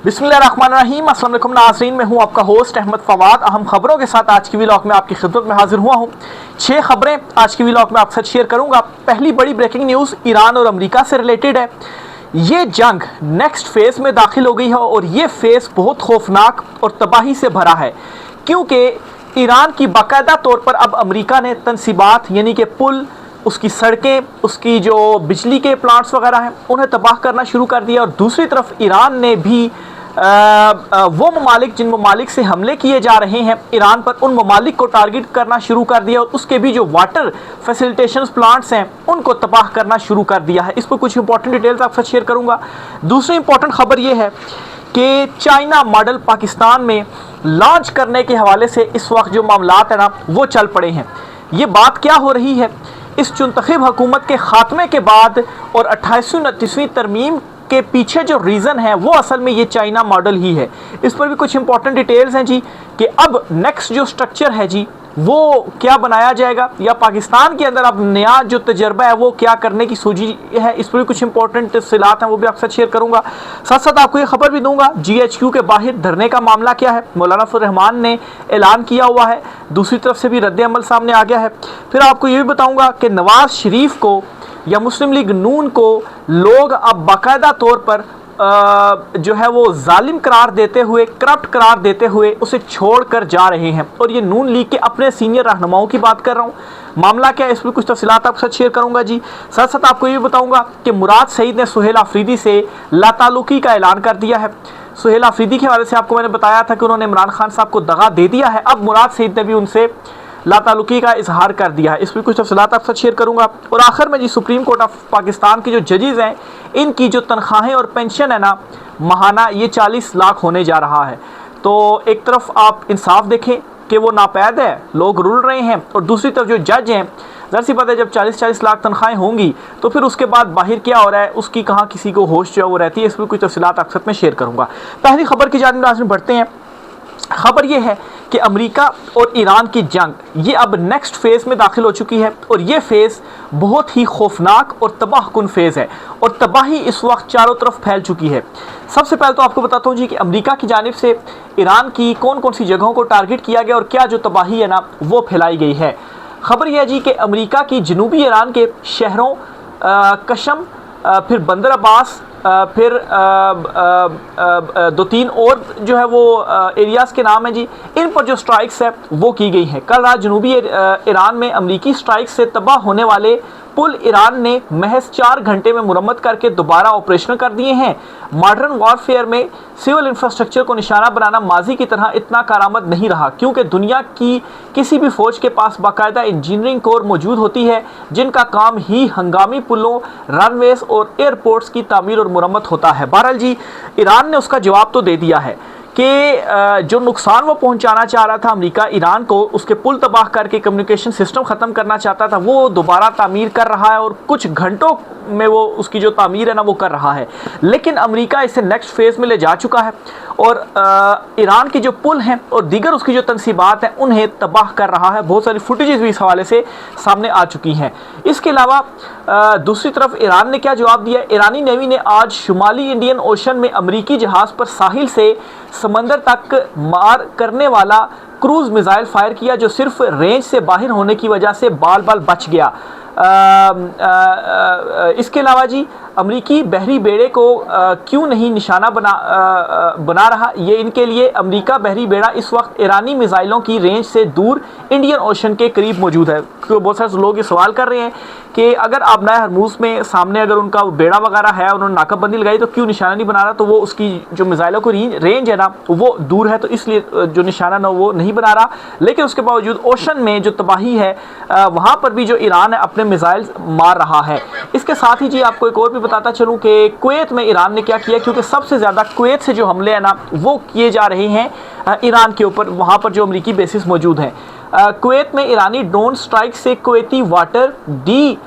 बिस्मिल्लाहिर्रहमानिर्रहीम। अस्सलाम वालेकुम नाज़रीन, मैं हूं आपका होस्ट अहमद फवाद। अहम खबरों के साथ आज की व्लॉग में आपकी खिदमत में हाजिर हुआ हूं। 6 खबरें आज की व्लॉग में आपके साथ शेयर करूंगा। पहली बड़ी ब्रेकिंग न्यूज़ ईरान और अमेरिका से रिलेटेड है। ये जंग नेक्स्ट फेज़ में दाखिल हो गई है और ये फेज़ बहुत खौफनाक और तबाही से भरा है, क्योंकि ईरान की बाकायदा तौर पर अब अमेरिका ने तनसीबात यानी कि पुल, उसकी सड़कें, उसकी जो बिजली के प्लांट्स वगैरह हैं उन्हें तबाह करना शुरू कर दिया। और दूसरी तरफ ईरान ने भी वो ममालिक जिन ममालिक से हमले किए जा रहे हैं ईरान पर, उन ममालिक को टारगेट करना शुरू कर दिया और उसके भी जो वाटर फैसिलिटेशन प्लांट्स हैं उनको तबाह करना शुरू कर दिया है। इस पर कुछ इंपॉर्टेंट डिटेल्स आपसे शेयर करूंगा। दूसरी इंपॉर्टेंट खबर ये है कि चाइना मॉडल पाकिस्तान में लॉन्च करने के हवाले से इस वक्त जो मामलात है ना वो चल पड़े हैं। ये बात क्या हो रही है, इस चुनतखब हुकूमत के खात्मे के बाद और 28वीं 29वीं तरमीम के पीछे जो रीज़न है वो असल में ये चाइना मॉडल ही है। इस पर भी कुछ इंपॉर्टेंट डिटेल्स हैं जी कि अब नेक्स्ट जो स्ट्रक्चर है जी वो क्या बनाया जाएगा, या पाकिस्तान के अंदर अब नया जो तजर्बा है वो क्या करने की सूझी है। इस पर भी कुछ इंपॉर्टेंट तफसीलात हैं, वो भी आपसे शेयर करूंगा। साथ साथ आपको ये खबर भी दूंगा GHQ के बाहर धरने का मामला क्या है। मौलाना फजल रहमान ने ऐलान किया हुआ है, दूसरी तरफ से भी रद्द अमल सामने आ गया है। फिर आपको ये भी बताऊँगा कि नवाज शरीफ को या मुस्लिम लीग नून को लोग अब बाकायदा तौर पर जो है वो जालिम करार देते हुए, करप्ट करार देते हुए उसे छोड़कर जा रहे हैं। और ये नून लीग के अपने सीनियर रहनुमाओं की बात कर रहा हूँ। मामला क्या है, इस पर कुछ तफसीलात आपके साथ शेयर करूंगा जी। साथ साथ आपको ये भी बताऊंगा कि मुराद सईद ने सुहेल आफरीदी से लातालुकी का ऐलान कर दिया है। सुहेल आफरीदी के हवाले से आपको मैंने बताया था कि उन्होंने इमरान खान साहब को दगा दे दिया है। अब मुराद सईद ने भी उनसे लातालुकी का इजहार कर दिया है। इस पर कुछ तफसीलात आपके साथ शेयर करूंगा। और आखिर में जी, सुप्रीम कोर्ट ऑफ पाकिस्तान के जो जजेज़ हैं इनकी जो तनख्वाहें और पेंशन है ना महाना, ये 40 लाख होने जा रहा है। तो एक तरफ आप इंसाफ देखें कि वो नापैद है, लोग रुल रहे हैं, और दूसरी तरफ जो जज हैं, ज़रा सी बात है, जब 40-40 लाख तनख्वाहें होंगी तो फिर उसके बाद बाहर क्या हो रहा है उसकी कहाँ किसी को होश जो है वो रहती है। इस पर कुछ तफसीलात आपके साथ में शेयर करूँगा। पहली खबर की जानिब नाज़रीन बढ़ते हैं। खबर यह है कि अमेरिका और ईरान की जंग ये अब नेक्स्ट फेज़ में दाखिल हो चुकी है और ये फेज़ बहुत ही खौफनाक और तबाहकुन फेज़ है और तबाही इस वक्त चारों तरफ फैल चुकी है। सबसे पहले तो आपको बताता हूँ जी कि अमेरिका की जानिब से ईरान की कौन कौन सी जगहों को टारगेट किया गया और क्या जो तबाही है ना वो फैलाई गई है। खबर यह है जी कि अमेरिका की जनूबी ईरान के शहरों कशम, फिर बंदर अब्बास, फिर 2-3 और जो है वो एरियाज़ के नाम हैं जी, इन पर जो स्ट्राइक्स है वो की गई हैं। कल रात जनूबी ईरान में अमरीकी स्ट्राइक्स से तबाह होने वाले पुल ईरान ने महज 4 घंटे में मुरम्मत करके दोबारा ऑपरेशनल कर दिए हैं। मॉडर्न वॉरफेयर में सिविल इंफ्रास्ट्रक्चर को निशाना बनाना माजी की तरह इतना कारआमद नहीं रहा, क्योंकि दुनिया की किसी भी फौज के पास बाकायदा इंजीनियरिंग कोर मौजूद होती है जिनका काम ही हंगामी पुलों, रनवेज और एयरपोर्ट्स की तामीर और मुरम्मत होता है। बहरहाल जी, ईरान ने उसका जवाब तो दे दिया है कि जो नुकसान वो पहुंचाना चाह रहा था अमेरिका ईरान को, उसके पुल तबाह करके कम्युनिकेशन सिस्टम ख़त्म करना चाहता था, वो दोबारा तामीर कर रहा है और कुछ घंटों में वो उसकी जो तामीर है ना वो कर रहा है। लेकिन अमेरिका इसे नेक्स्ट फेज़ में ले जा चुका है और ईरान के जो पुल हैं और दीगर उसकी जो तनसीबात हैं उन्हें तबाह कर रहा है। बहुत सारी फुटेजेस भी इस हवाले से सामने आ चुकी हैं। इसके अलावा दूसरी तरफ ईरान ने क्या जवाब दिया। ईरानी नेवी ने आज शुमाली इंडियन ओशन में अमेरिकी जहाज़ पर साहिल से समंदर तक मार करने वाला क्रूज मिसाइल फायर किया, जो सिर्फ रेंज से बाहर होने की वजह से बाल बाल बच गया। इसके अलावा जी, अमरीकी बहरी बेड़े को क्यों नहीं निशाना बना रहा, ये इनके लिए अमरीका बहरी बेड़ा इस वक्त ईरानी मिसाइलों की रेंज से दूर इंडियन ओशन के करीब मौजूद है। तो बहुत सारे लोग ये सवाल कर रहे हैं कि अगर आबनाए हरमूज़ में सामने अगर उनका बेड़ा वगैरह है, उन्होंने नाकाबंदी लगाई, तो क्यों निशाना नहीं बना रहा। तो वो उसकी जो मिसाइलों की रेंज है ना वो दूर है, तो इसलिए जो निशाना ना वो नहीं बना रहा। लेकिन उसके बावजूद ओशन में जो तबाही है वहाँ पर भी जो ईरान है अपने मिसाइल मार रहा है। इसके साथ ही जी आपको एक और भी बताता चलूँ कि कुवैत में ईरान ने क्या किया, क्योंकि सबसे ज़्यादा कुवैत से जो हमले हैं ना वो किए जा रहे हैं ईरान के ऊपर, वहाँ पर जो अमरीकी बेसिस मौजूद हैं। कुवैत में ईरानी ड्रोन स्ट्राइक से कुवैती वाटर डी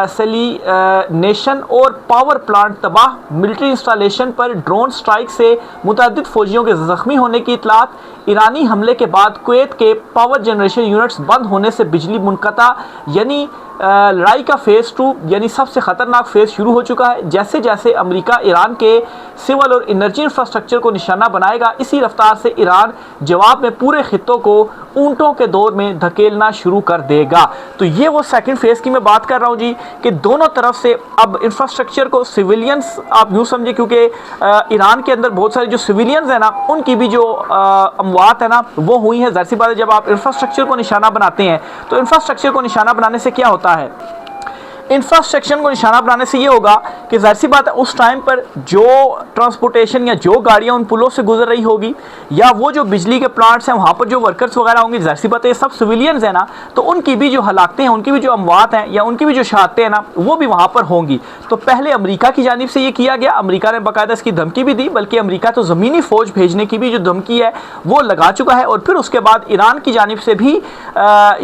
सैलिनेशन और पावर प्लांट तबाह। मिलिट्री इंस्टॉलेशन पर ड्रोन स्ट्राइक से मुतअद्दिद फौजियों के ज़ख्मी होने की इतलात। ईरानी हमले के बाद कुवैत के पावर जनरेशन यूनिट्स बंद होने से बिजली मुनक़ता, यानी लड़ाई का फेज़ 2 यानी सबसे ख़तरनाक फेज़ शुरू हो चुका है। जैसे जैसे अमेरिका ईरान के सिविल और एनर्जी इंफ्रास्ट्रक्चर को निशाना बनाएगा, इसी रफ्तार से ईरान जवाब में पूरे खित्तों को ऊंटों के दौर में धकेलना शुरू कर देगा। तो ये वो सेकंड फेज़ की मैं बात कर रहा हूँ जी, कि दोनों तरफ से अब इंफ्रास्ट्रक्चर को सिविलियंस आप यूँ समझे, क्योंकि ईरान के अंदर बहुत सारे जो सिविलियंस हैं ना, उनकी भी जो अमवात है ना वो हुई है। ज़ाहिर सी बात है, जब आप इंफ्रास्ट्रक्चर को निशाना बनाते हैं तो इंफ्रास्ट्रक्चर को निशाना बनाने से क्या होता है, इंफ्रास्ट्रक्चर को निशाना बनाने से ये होगा कि ज़ाहिर सी बात है उस टाइम पर जो ट्रांसपोर्टेशन या जो गाड़ियाँ उन पुलों से गुजर रही होगी, या वो जो बिजली के प्लांट्स हैं वहाँ पर जो वर्कर्स वगैरह होंगे, ज़ाहिर सी बात है ये सब सिविलियंस हैं ना, तो उनकी भी जो हलाकतें हैं, उनकी भी जो अमवात हैं या उनकी भी जो शहादतें हैं ना, वो भी वहाँ पर होंगी। तो पहले अमेरिका की जानिब से ये किया गया, अमेरिका ने बाकायदा इसकी धमकी भी दी, बल्कि अमेरिका तो ज़मीनी फ़ौज भेजने की भी जो धमकी है वो लगा चुका है। और फिर उसके बाद ईरान की जानिब से भी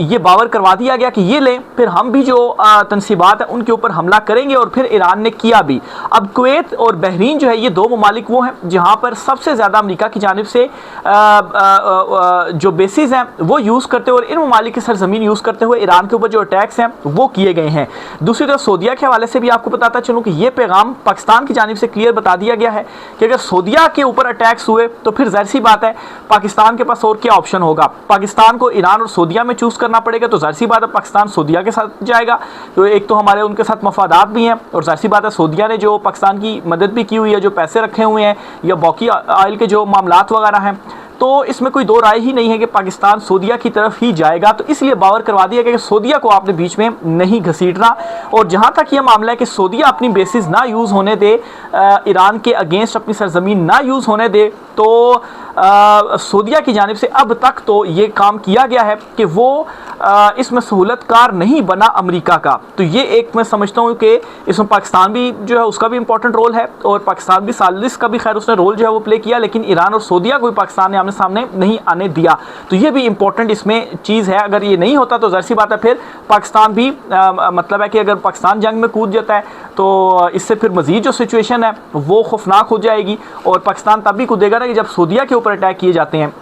ये बावर करवा दिया गया कि ये लें, फिर हम भी जो तनसीबात उनके ऊपर हमला करेंगे, और फिर ईरान ने किया भी। अब कुवैत और बहरीन जो है, ये दो ममालिक वो हैं जहां पर सबसे ज़्यादा अमेरिका की जानिब से जो बेसिस हैं वो यूज़ करते हुए, और इन ममालिक की सरजमीन यूज़ करते हुए ईरान के ऊपर जो अटैक्स हैं वो किए गए हैं। दूसरी तरफ सऊदीया के हवाले से भी आपको बताता चलूँ कि ये पैगाम पाकिस्तान की जानिब से क्लियर बता दिया गया है कि अगर सऊदीया के ऊपर अटैक्स हुए तो फिर ज़ाहिर सी बात है पाकिस्तान के पास और क्या ऑप्शन होगा। पाकिस्तान को ईरान और सऊदीया में चूज़ करना पड़ेगा, तो ज़ाहिर सी बात है पाकिस्तान सऊदीया के साथ जाएगा। तो एक तो हमारे उनके साथ मफादात भी हैं, और ज़ाहिर सी बात है सऊदीया ने जो पाकिस्तान की मदद भी की हुई है, जो पैसे रखे हुए हैं, या बॉकी ऑयल के जो मामलात वगैरह हैं, तो इसमें कोई दो राय ही नहीं है कि पाकिस्तान सऊदीया की तरफ ही जाएगा। तो इसलिए बावर करवा दिया गया कि सऊदीया को आपने बीच में नहीं घसीटना। और जहाँ तक ये मामला है कि सऊदीया अपनी बेसिस ना यूज़ होने दे, ईरान के अगेंस्ट अपनी सरजमीन ना यूज़ होने दे, तो सऊदीया की जानिब से अब तक तो ये काम किया गया है कि वो इसमें सहूलतकार नहीं बना अमेरिका का। तो ये एक मैं समझता हूँ कि इसमें पाकिस्तान भी जो है उसका भी इंपॉर्टेंट रोल है, और पाकिस्तान भी सालिस का भी खैर उसने रोल जो है वो प्ले किया, लेकिन ईरान और सऊदीया को भी पाकिस्तान ने आमने सामने नहीं आने दिया। तो ये भी इंपॉर्टेंट इसमें चीज़ है। अगर ये नहीं होता तो ज़ाहिर सी बात है फिर पाकिस्तान भी मतलब है कि अगर पाकिस्तान जंग में कूद जाता है तो इससे फिर मज़ीद जो सिचुएशन है वो खौफनाक हो जाएगी, और पाकिस्तान तब भी कूदेगा ना कि जब सऊदीया के ऊपर अटैक किए जाते हैं।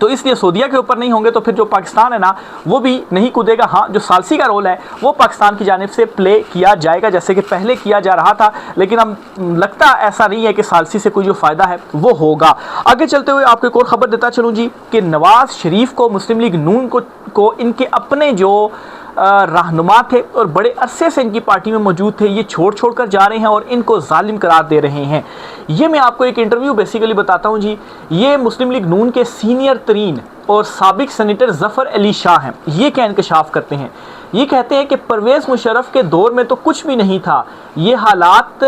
तो इसलिए सऊदीया के ऊपर नहीं होंगे तो फिर जो पाकिस्तान है ना वो भी नहीं कूदेगा। हाँ, जो सालसी का रोल है वो पाकिस्तान की जानिब से प्ले किया जाएगा, जैसे कि पहले किया जा रहा था, लेकिन अब लगता ऐसा नहीं है कि सालसी से कोई जो फ़ायदा है वो होगा। आगे चलते हुए आपको एक और ख़बर देता चलूँ जी, कि नवाज़ शरीफ को मुस्लिम लीग नून को इनके अपने जो रहनुमा थे और बड़े अरसे से इनकी पार्टी में मौजूद थे, ये छोड़ कर जा रहे हैं और इनको जालिम करार दे रहे हैं। ये मैं आपको एक इंटरव्यू बेसिकली बताता हूँ जी। ये मुस्लिम लीग नून के सीनियर तरीन और साबिक सेनेटर ज़फ़र अली शाह हैं। ये क्या इंकशाफ करते हैं, ये कहते हैं कि परवेज़ मुशर्रफ के दौर में तो कुछ भी नहीं था, ये हालात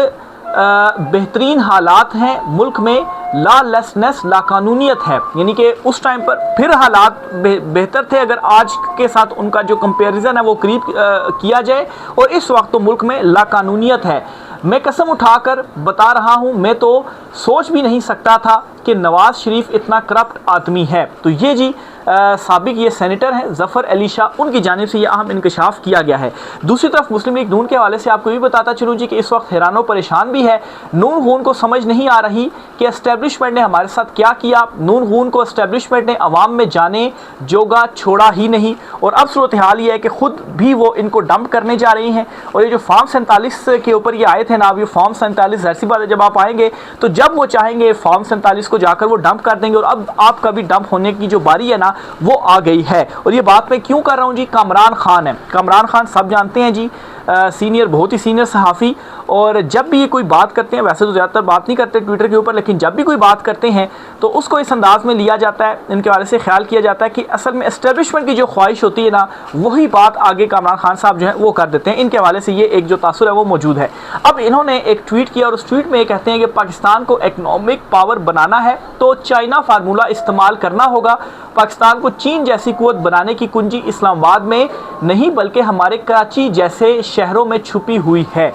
बेहतरीन हालात हैं, मुल्क में लॉलेसनेस लाकानूनियत है। यानी कि उस टाइम पर फिर हालात बेहतर थे अगर आज के साथ उनका जो कंपैरिजन है वो करीब किया जाए, और इस वक्त तो मुल्क में लाकानूनियत है। मैं कसम उठाकर बता रहा हूँ, मैं तो सोच भी नहीं सकता था कि नवाज़ शरीफ इतना करप्ट आदमी है। तो ये जी साबिक ये सेनेटर हैं ज़फ़र अली शाह, उनकी जानिब से ये अहम इंकशाफ किया गया है। दूसरी तरफ मुस्लिम लीग नून के हवाले से आपको ये बताता चलूँ जी कि इस वक्त हैरान व परेशान भी है। नून खून को समझ नहीं आ रही कि एस्टेब्लिशमेंट ने हमारे साथ क्या किया। नून खून को एस्टेब्लिशमेंट ने अवाम में जाने जोगा छोड़ा ही नहीं, और अब सूरत हाल ये है कि खुद भी वो इनको डंप करने जा रही हैं। और ये जो फॉर्म 47 के ऊपर ये आए थे ना, अब ये फॉर्म 47 ऐसी बात है, जब आप आएंगे तो जब वो चाहेंगे फॉर्म 47 को जाकर वो डंप कर देंगे, और अब आपका भी डंप होने की जो बारी है ना वो आ गई है। और ये बात मैं क्यों कर रहा हूँ जी, कामरान खान है। कामरान खान सब जानते हैं जी, सीनियर, बहुत ही सीनियर सहाफ़ी, और जब भी ये कोई बात करते हैं, वैसे तो ज़्यादातर बात नहीं करते ट्विटर के ऊपर, लेकिन जब भी कोई बात करते हैं तो उसको इस अंदाज़ में लिया जाता है, इनके बारे से ख्याल किया जाता है कि असल में एस्टेब्लिशमेंट की जो ख्वाहिश होती है ना, वही बात आगे कामरान खान साहब जो है वो कर देते हैं। इनके हवाले से ये एक जो तासुर है वो मौजूद है। अब इन्होंने एक ट्वीट किया और उस ट्वीट में ये कहते हैं कि पाकिस्तान को इकनॉमिक पावर बनाना है तो चाइना फार्मूला इस्तेमाल करना होगा। पाकिस्तान को चीन जैसी कुव्वत बनाने की कुंजी इस्लामाबाद में नहीं बल्कि हमारे कराची जैसे शहरों में छुपी हुई है।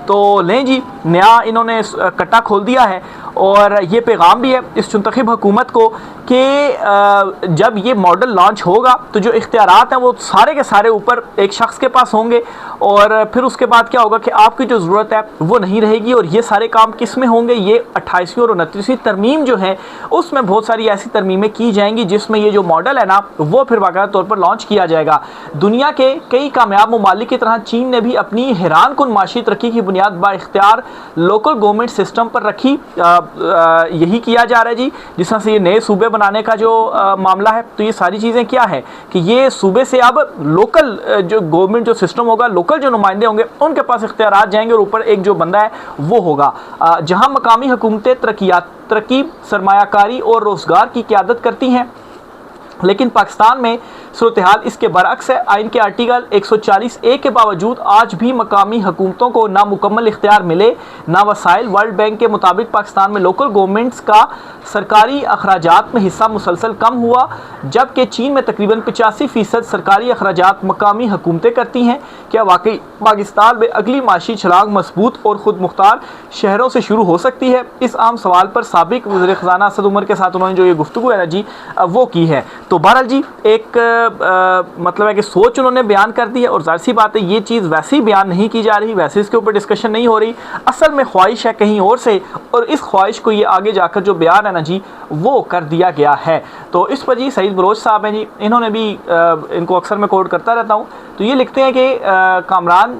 तो लें जी, नया इन्होंने कट्टा खोल दिया है और ये पैगाम भी है इस मुंतखब हुकूमत को कि जब ये मॉडल लॉन्च होगा तो जो इख्तियारात हैं वो सारे के सारे ऊपर एक शख्स के पास होंगे और फिर उसके बाद क्या होगा कि आपकी जो ज़रूरत है वो नहीं रहेगी। और ये सारे काम किस में होंगे, ये 28वीं और 29वीं तरमीम जो है उसमें बहुत सारी ऐसी तरमीमें की जाएंगी जिसमें ये जो मॉडल है ना वो फिर बाकायदा तौर पर लॉन्च किया जाएगा। दुनिया के कई कामयाब ममालिक की तरह चीन ने भी अपनी हैरान कुन माशी तरक्की की बुनियाद बाइख्तियार लोकल गवर्नमेंट सिस्टम पर रखी। यही किया जा रहा है जी, जिस तरह से ये नए सूबे बनाने का जो मामला है, तो ये सारी चीज़ें क्या है कि ये सूबे से अब लोकल जो गवर्नमेंट जो सिस्टम होगा, लोकल जो नुमाइंदे होंगे उनके पास इख्तियारात जाएंगे और ऊपर एक जो बंदा है वो होगा। जहां मकामी हुकूमतें तरक्की, सरमायाकारी और रोज़गार की क़यादत करती हैं, लेकिन पाकिस्तान में सूरत हाल इसके बरअक्स है। आइन के आर्टिकल 140A के बावजूद आज भी मकामी हुकूमतों को ना मुकम्मल इख्तियार मिले ना वसाइल। वर्ल्ड बैंक के मुताबिक पाकिस्तान में लोकल गवर्नमेंट्स का सरकारी अखराजात में हिस्सा मुसलसल कम हुआ, जबकि चीन में तकरीबन 85% सरकारी अखराजात मकामी हुकूमतें करती हैं। क्या वाकई पाकिस्तान में अगली माशी छलांग मजबूत और ख़ुद मुख्तार शहरों से शुरू हो सकती है? इस आम सवाल पर साबिक वज़ीर ख़ज़ाना असद उमर के साथ उन्होंने जो ये गुफ्तगू है ना जी वो की है। तो बहरहाल जी एक मतलब है कि सोच उन्होंने बयान कर दी है और ज़ाहिर सी बात है ये चीज़ वैसे ही बयान नहीं की जा रही, वैसे इसके ऊपर डिस्कशन नहीं हो रही, असल में ख्वाहिश है कहीं और से और इस ख्वाहिश को ये आगे जाकर जो बयान है ना जी वो कर दिया गया है। तो इस पर जी सईद बलोच साहब हैं जी, इन्होंने भी इनको अक्सर मैं कोट करता रहता हूँ, तो ये लिखते हैं कि कामरान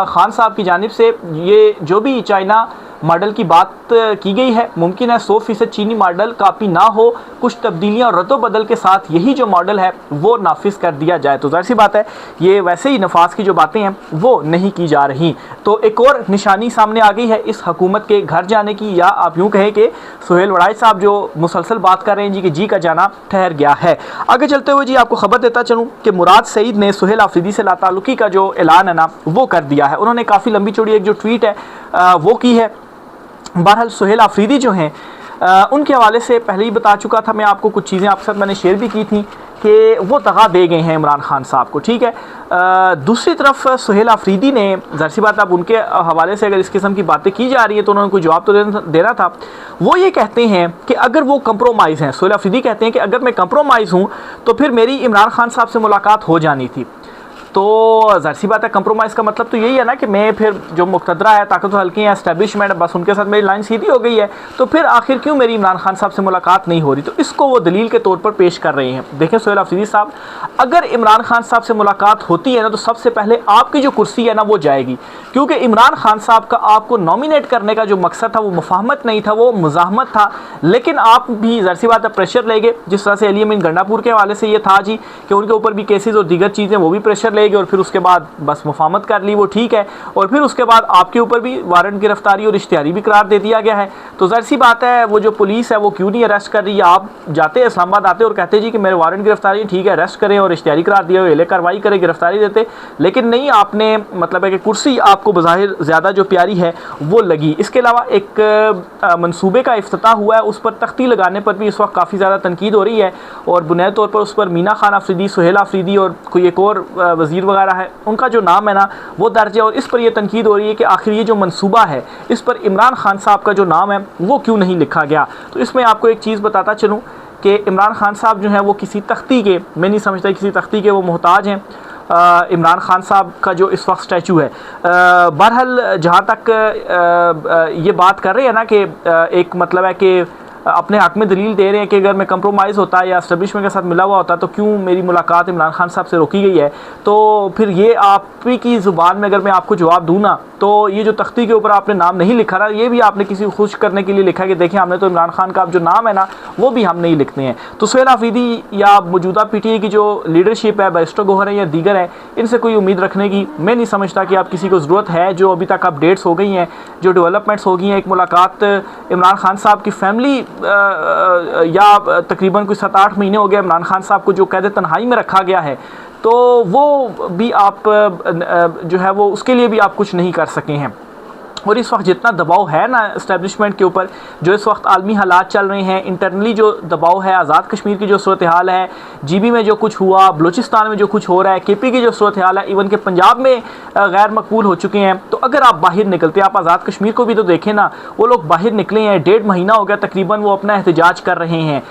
खान साहब की जानिब से ये जो भी चाइना मॉडल की बात की गई है, मुमकिन है 100% चीनी मॉडल काफ़ी ना हो, कुछ तब्दीलियाँ और रद्द-बदल के साथ यही जो मॉडल है वो नाफिज कर दिया जाए। तो ज़ाहिर सी बात है ये वैसे ही नफाज की जो बातें हैं वो नहीं की जा रही। तो एक और निशानी सामने आ गई है इस हुकूमत के घर जाने की, या आप यूँ कहें कि सुहेल वड़ाई साहब जो मुसलसल बात कर रहे हैं जी कि जी का जाना ठहर गया है। आगे चलते हुए जी आपको खबर देता चलूँ कि मुराद सईद ने सुहेल आफरीदी से लाताल्लुकी का जो ऐलान है ना वो कर दिया है। उन्होंने काफ़ी लंबी चौड़ी एक जो ट्वीट है वो की है। बहरहाल सुहेल आफरीदी जो हैं उनके हवाले से पहले ही बता चुका था मैं आपको, कुछ चीज़ें आपके साथ मैंने शेयर भी की थी कि वो दगा दे गए हैं इमरान खान साहब को, ठीक है। दूसरी तरफ सुहेल आफरीदी ने ज़ाहिर सी बात, अब उनके हवाले से अगर इस किस्म की बातें की जा रही है तो उन्होंने कोई जवाब तो देना था। वो ये कहते हैं कि अगर वो कंप्रोमाइज़ हैं, सुहेल आफरीदी कहते हैं कि अगर मैं कंप्रोमाइज़ हूँ तो फिर मेरी इमरान खान साहब से मुलाकात हो जानी थी। तो ज़ाहिर सी बात है कंप्रोमाइज़ का मतलब तो यही है ना कि मैं फिर जो मुक़तदरा है, ताकत हल्की है, एस्टेब्लिशमेंट, बस उनके साथ मेरी लाइन सीधी हो गई है, तो फिर आखिर क्यों मेरी इमरान खान साहब से मुलाकात नहीं हो रही। तो इसको वो दलील के तौर पर पेश कर रहे हैं। देखें सुहेल आफरीदी साहब, अगर इमरान खान साहब से मुलाकात होती है ना तो सबसे पहले आपकी जो कुर्सी है ना वो जाएगी, क्योंकि इमरान खान साहब का आपको नॉमिनेट करने का जो मकसद था वो मुफाहमत नहीं था, वो मुज़ाहमत था। लेकिन आप भी ज़ाहिर सी बात है प्रेशर ले गए, जिस तरह से अली अमीन गंडापुर के हवाले से ये था जी कि उनके ऊपर भी केसेस और दीगर चीज़ें वो भी प्रेशर ले गए और फिर उसके बाद बस मुफाहमत कर ली, वो ठीक है, और फिर उसके बाद आपके ऊपर भी वारंट गिरफ्तारी और इश्तिहारी भी करार दे दिया गया है। तो ज़ाहिर सी बात है वो जो पुलिस है वो क्यों नहीं अरेस्ट कर रही है। आप जाते हैं इस्लामाबाद आते और कहते जी कि मेरे वारंट गिरफ्तारी, ठीक है, अरेस्ट करें और इश्तिहारी करार दिया, एले कार्रवाई करें, गिरफ्तारी देते, लेकिन नहीं, आपने मतलब है कि कुर्सी आपको बज़ाहिर ज़्यादा जो प्यारी है वो लगी। इसके अलावा एक मनसूबे का इफ्तिताह हुआ है, उस पर तख्ती लगाने पर भी इस वक्त काफ़ी ज़्यादा तनकीद हो रही है और बुनियादी तौर पर उस पर मीना खान आफरीदी, सुहेल आफरीदी और कोई एक और वज़ीर वगैरह है उनका जो नाम है ना वो दर्ज है, और इस पर यह तनकीद हो रही है कि आखिर ये जो मनसूबा है इस पर इमरान खान साहब का जो नाम है वो क्यों नहीं लिखा गया। तो इसमें आपको एक चीज़ बताता चलूँ कि इमरान खान साहब जो हैं वो किसी तख्ती के, मैं नहीं समझता किसी तख्ती के वो मोहताज हैं। इमरान खान साहब का जो इस वक्त स्टैचू है, बहरहाल जहाँ तक ये बात कर रहे हैं ना कि एक मतलब है कि अपने हक में दलील दे रहे हैं कि अगर मैं कंप्रोमाइज़ होता या एस्टेब्लिशमेंट के साथ मिला हुआ होता तो क्यों मेरी मुलाकात इमरान खान साहब से रोकी गई है। तो फिर ये आप ही की ज़ुबान में अगर मैं आपको जवाब दूँ ना, तो ये जो तख्ती के ऊपर आपने नाम नहीं लिखा ना, ये भी आपने किसी को खुश करने के लिए लिखा कि देखिए हमने तो इमरान खान का जो नाम है ना वो भी हम नहीं लिखते हैं। तो सुहेल आफरीदी या मौजूदा PTI की जो लीडरशिप है, बैरिस्टर गौहर है या दीगर है, इनसे कोई उम्मीद रखने की मैं नहीं समझता कि आप किसी को ज़रूरत है। जो अभी तक अपडेट्स हो गई हैं, जो डेवलपमेंट्स हो गई हैं, एक मुलाकात इमरान खान साहब की फैमिली या तकरीबन कोई 7-8 महीने हो गए इमरान खान साहब को जो कैद तन्हाई में रखा गया है, तो वो भी आप जो है वो उसके लिए भी आप कुछ नहीं कर सके हैं। और इस वक्त जितना दबाव है ना इस्टेब्लिशमेंट के ऊपर, जो इस वक्त आलमी हालात चल रहे हैं, इंटरनली जो दबाव है, आज़ाद कश्मीर की जो सूरत हाल है, जीबी में जो कुछ हुआ, बलूचिस्तान में जो कुछ हो रहा है, केपी की जो सूरत हाल है, इवन के पंजाब में गैर मकबूल हो चुके हैं। तो अगर आप बाहर निकलते, आप आज़ाद कश्मीर को भी तो देखें ना, वो लोग बाहर निकले हैं, 1.5 महीना हो गया तकरीबन वो अपना एहतजाज कर रहे हैं।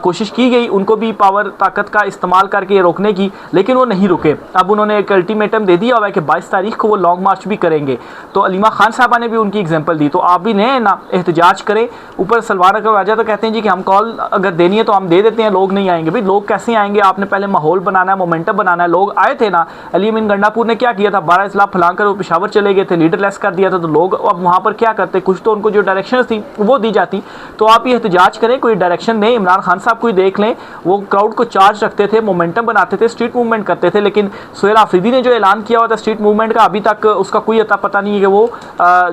कोशिश की गई उनको भी पावर ताकत का इस्तेमाल करके रोकने की, लेकिन वो नहीं रुके। अब उन्होंने एक अल्टीमेटम दे दिया हुआ है कि 22 तारीख को वो लॉन्ग मार्च भी करेंगे। तो अलीमा खान साहबा ने भी उनकी एग्जांपल दी। तो आप भी ने ना एहतजाज करें। ऊपर सलवार का वजह तो कहते हैं जी कि हम कॉल अगर देनी है तो हम दे देते हैं, लोग नहीं आएंगे। भाई लोग कैसे आएंगे? आपने पहले माहौल बनाना है, मोमेंटम बनाना है। लोग आए थे ना, अली अमीन गंडापुर ने क्या किया था, 12 इस्लाह फैलाकर वो पेशावर चले गए थे, लीडरलेस कर दिया था। तो लोग अब वहाँ पर क्या करते, कुछ तो उनको जो डायरेक्शन थी वो दी जाती। तो आप ये एहतजाज करें, कोई डायरेक्शन दें। इमरान खान साहब को ही देख लें, वो क्राउड को चार्ज रखते थे, मोमेंटम बनाते थे, स्ट्रीट मूवमेंट करते थे। लेकिन सुहेल आफरीदी ने जो ऐलान किया हुआ था स्ट्रीट मूवमेंट का, अभी तक उसका कोई अता पता नहीं है कि वो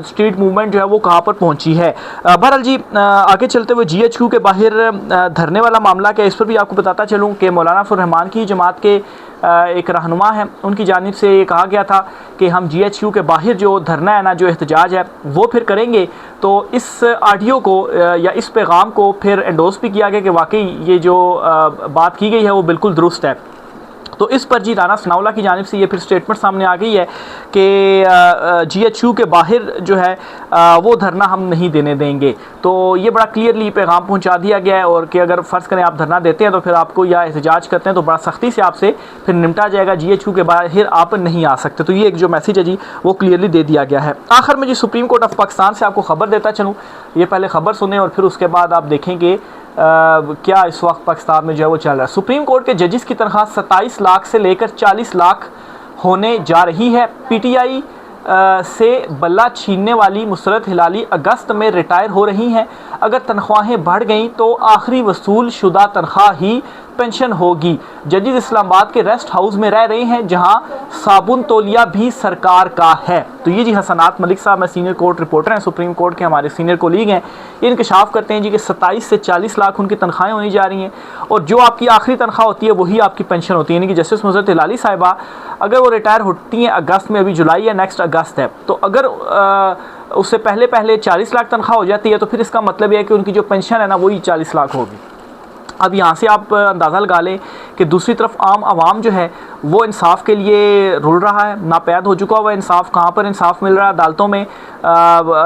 स्ट्रीट मूवमेंट जो है वो कहाँ पर पहुंची है। बहरहाल जी, आगे चलते हुए GHQ के बाहर धरने वाला मामला क्या, इस पर भी आपको बताता चलूँ कि मौलाना फजल रहमान की जमात के एक रहनुमा है, उनकी जानिब से ये कहा गया था कि हम GHQ के बाहर जो धरना है ना, जो एहतजाज है वो फिर करेंगे। तो इस ऑडियो को या इस पैगाम को फिर एंडोर्स भी किया गया कि वाकई ये जो बात की गई है वो बिल्कुल दुरुस्त है। तो इस पर जी राना सनाउल्लाह की जानिब से ये फिर स्टेटमेंट सामने आ गई है कि GHQ के बाहर जो है वो धरना हम नहीं देने देंगे। तो ये बड़ा क्लियरली पैगाम पहुंचा दिया गया है, और कि अगर फ़र्ज़ करें आप धरना देते हैं तो फिर आपको या एहतजाज करते हैं तो बड़ा सख्ती से आपसे फिर निपटा जाएगा, GHQ के बाहर आप नहीं आ सकते। तो ये एक जो मैसेज है जी वो क्लियरली दे दिया गया है। आखिर में जी सुप्रीम कोर्ट ऑफ पाकिस्तान से आपको ख़बर देता चलूँ, ये पहले ख़बर सुने और फिर उसके बाद आप देखेंगे क्या इस वक्त पाकिस्तान में जो है वो चल रहा है। सुप्रीम कोर्ट के जजेस की तनख्वाह 27 लाख से लेकर 40 लाख होने जा रही है। PTI से बल्ला छीनने वाली मुसरत हिलाली अगस्त में रिटायर हो रही हैं। अगर तनख्वाहें बढ़ गईं तो आखिरी वसूल शुदा तनख्वाह ही पेंशन होगी। जजेस इस्लामाबाद के रेस्ट हाउस में रह रहे हैं, जहां साबुन तौलिया भी सरकार का है। तो ये जी हसनात मलिक साहब, मैं सीनियर कोर्ट रिपोर्टर हैं, सुप्रीम कोर्ट के हमारे सीनियर कोलीग हैं, ये इंकशाफ करते हैं जी कि 27 से 40 लाख उनकी तनख्वाहें होनी जा रही हैं, और जो आपकी आखिरी तनख्वाह होती है वही आपकी पेंशन होती है। यानी कि जस्टिस मुसरत हिलाली साहिबा अगर वो रिटायर होती हैं अगस्त में, अभी जुलाई या नेक्स्ट अगस्त है, तो अगर उससे पहले 40 लाख तनख्वाह हो जाती है तो फिर इसका मतलब यह है कि उनकी जो पेंशन है ना वही 40 लाख होगी। अब यहाँ से आप अंदाज़ा लगा लें कि दूसरी तरफ आम आवाम जो है वो इंसाफ के लिए रुल रहा है, नापैद हो चुका हुआ इंसाफ। कहाँ पर इंसाफ मिल रहा है? अदालतों में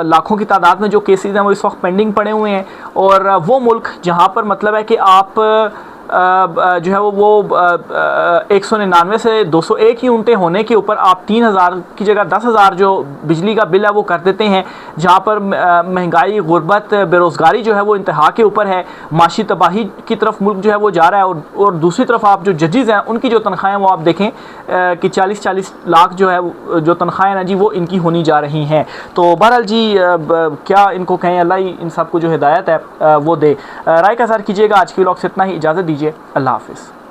लाखों की तादाद में जो केसेस हैं वो इस वक्त पेंडिंग पड़े हुए हैं। और वो मुल्क जहाँ पर मतलब है कि आप जो है वो 199 से 201 यूनिटें होने के ऊपर आप 3000 की जगह 10,000 जो बिजली का बिल है वो कर देते हैं, जहाँ पर महंगाई, गुर्बत, बेरोज़गारी जो है वो इंतहा के ऊपर है, माशी तबाही की तरफ मुल्क जो है वो जा रहा है। और दूसरी तरफ आप जो जजेस हैं उनकी जो तनख्वाहें वो आप देखें कि 40-40 लाख जो है जो तनख्वाहें ना जी वो इनकी होनी जा रही हैं। तो बहरहाल जी क्या इनको कहें, अल्लाह ही इन सबको जो हिदायत है वो दे। राय का इज़हार कीजिएगा। आज की व्लॉग से इतना ही, इजाज़त दीजिए, अल्लाह हाफ़िज़।